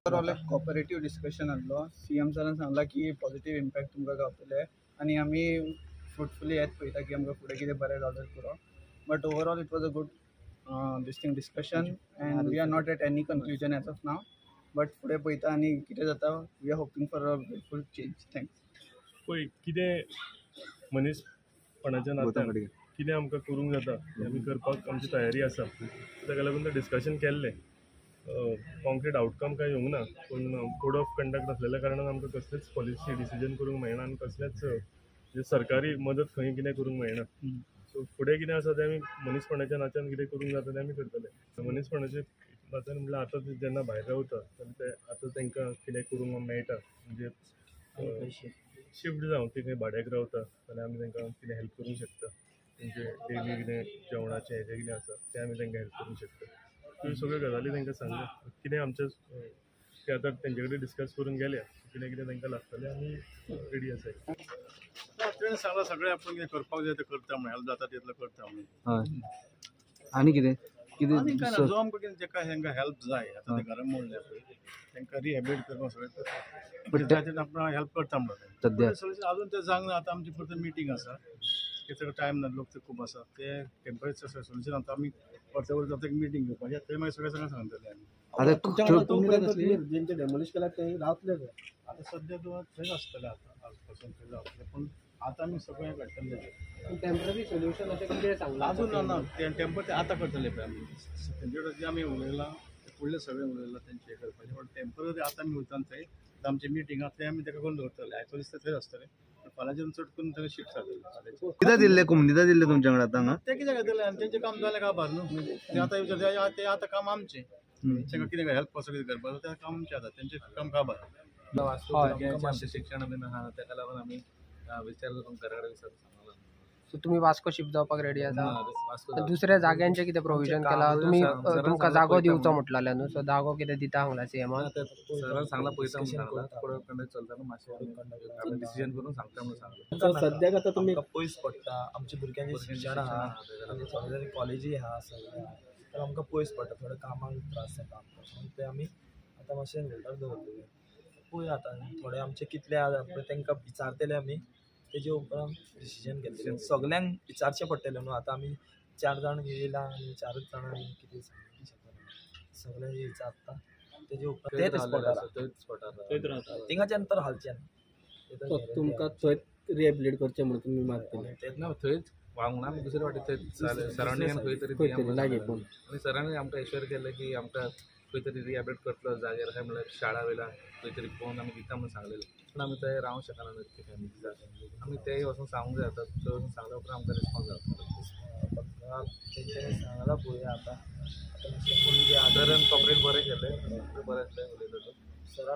Overall एक cooperative discussion आसलो. CM सरान सांगला की पॉझिटिव्ह इम्पॅक्ट तुमकां गावतले आनी आमी फ्रुटफुली हेच पळयता की आमकां फुडें कितें बरें जालें पुरो. But overall it was a good discussion and we are not at any conclusion as of now. But फुडें पळयता आनी कितें जाता. We are hoping for a full change. Thanks. पळय कितें मनीसपणाच्या नात्यान कितें आमकां करूंक जाता तें आमी करपाक आमची तयारी आसा. ताका लागून तें डिस्कशन केल्लें. कॉन्क्रीट आउटकम काय येवंक ना, पूण कोड ऑफ कंडक्ट आसलेल्या कारणान आमकां कसलेच पॉलिसी डिसिजन करूंक मेळना आनी कसलेच सरकारी मदत खंय कितें करूंक मेळना. सो फुडें कितें आसा तें आमी मनीसपणाच्या नात्यान कितें करूंक जाता तें आमी करतले. मनीसपणाच्या नात्यान म्हणल्यार आतां ते जेन्ना भायर रावता तेन्ना आतां तांकां कितें करूंक मेळटा म्हणजे शिफ्ट जावं ती खंय भाड्याक रावता जाल्यार आमी तांकां कितें हेल्प करूंक शकता. तेंचे डेली कितें जेवणाचें हेजें कितें आसा तें आमी तांकां हेल्प करूंक शकता. ह्यो सगळ्यो गजाली तांकां सांगल्या. कितें आमच्या ते आतां तेंचे कडेन डिस्कस करून गेल्या कितें कितें तांकां लागतलें आमी रेडी आसाय. तेणें सांगलां सगळें आपूण कितें करपाक जाय तें करता म्हणून हेल्प जाता तितलें करता म्हणून. हय आनी कितें आनी काय ना, जो आमकां कितें जेका तांकां हेल्प जाय आतां ते घरा मोडल्या पळय तांकां रिहॅबिलिट करपाक सगळें करता. आपण हेल्प करता म्हणून सद्या अजून तें जावंक ना. आतां आमची परत मिटींग आसा. सगळो टायम ना, लोक ते खूब आसा. ते टेम्पररी सोल्युशन आतां आमी परते वरता एक मिटींग घेवपाचें ते मागीर सगळें सांगतले आमी. जेंचे डेमोलिश केल्यात ते रावतले आतां सद्या थंय आसतले आतां आज पासून थंय रावतले. पूण आतां आमी सगळें काडटले. टेम्पररी सोल्युशन अशें कितें सांगलां अजून ना ते टेम्पर ते आतां करतले पळय आमी. तेंचे कडेन जे आमी उलयलां फुडलें सगळें उलयलां तेंचे करपाचें. पण टेम्पररी आतां आमी उरता थंय आमची मिटींग आसा थंय आमी ताका करून दवरतले. आयचो दिसता थंय आसतले. फाल्यांच्यान चड करून थंय शिफ्ट जातले. कितें दिल्ले कोमुनिटी दिल्ले तुमच्या कडेन आतां हांगा ते कितें करतले आनी तेंचें काम जालें काबार न्हू. ते आतां विचारता ते आतां काम आमचें. तेंकां कितें हेल्प कसो कितें करपाचो तें काम आमचें आतां. तेंचें काम काबार. मातशें शिक्षण बीन आहा ताका लागून आमी विचार करून घरा कडेन विचारून सांगला. सो तुम्ही वास्को शिफ्ट जावपाक रेडी आसा. वास्को दुसऱ्या जाग्यांचे कितें प्रोविजन केला तुम्ही तुमकां जागो दिवचो म्हटलें न्हू. सो जागो कितें दिता हांगला CMान सरान सांगला पयता म्हणून सांगला. कोड कंडक्ट चलता न्हू मातशें डिसिजन करून सांगता म्हणून सांगला. सद्याक आतां तुमी पयस पडटा. आमच्या भुरग्यांचें शिक्षण आहा आनी थोडे कॉलेजी आहा सगळें आहा. तर आमकां पयस पडटा. थोडे कामाक त्रास जाता आमकां. म्हणून ते आमी आतां मातशें होल्डार दवरतले. पळोवया आतां थोडे आमचे कितले आहा पळय तांकां विचारतले आमी. तेजे उपरांत डिसिजन घेतलें. सगल्यांक विचारचें पडटलें न्हू. आतां आमी 4 जाण येयला आनी 4च जाणांक कितें सांगूंक शकना. सगळें विचारता तेजे उपरांत तेच स्पॉटार थिंगाच्यान तर हालचें ना. तुमकां थंय रिहॅबिलिट करचें म्हणून तुमी मागतले. तेच ना थंयच वांगून आमी दुसरे फावटी थंय सरावंडिंगान खंय तरी लागीं पूण आनी सरांनी आमकां एश्योर केलें की आमकां खंय तरी रिहॅबिलिट करतलो जाग्यार काय म्हणल्यार शाळा वयला खंय तरी पळोवन आमी दिता म्हणून सांगलेलें. पूण आमी थंय रावंक शकना न्हू इतके फॅमिली जाय. आमी तेय वचून सांगूंक जाय. आतां थंय वचून सांगल्या उपरांत आमकां रिस्पॉन्स जाता. तेंच्यांनी सांगला पळोवया आतां. पूण जे आदरान कॉपरेट बरें केलें बरें आसलें उलयता तो. सरान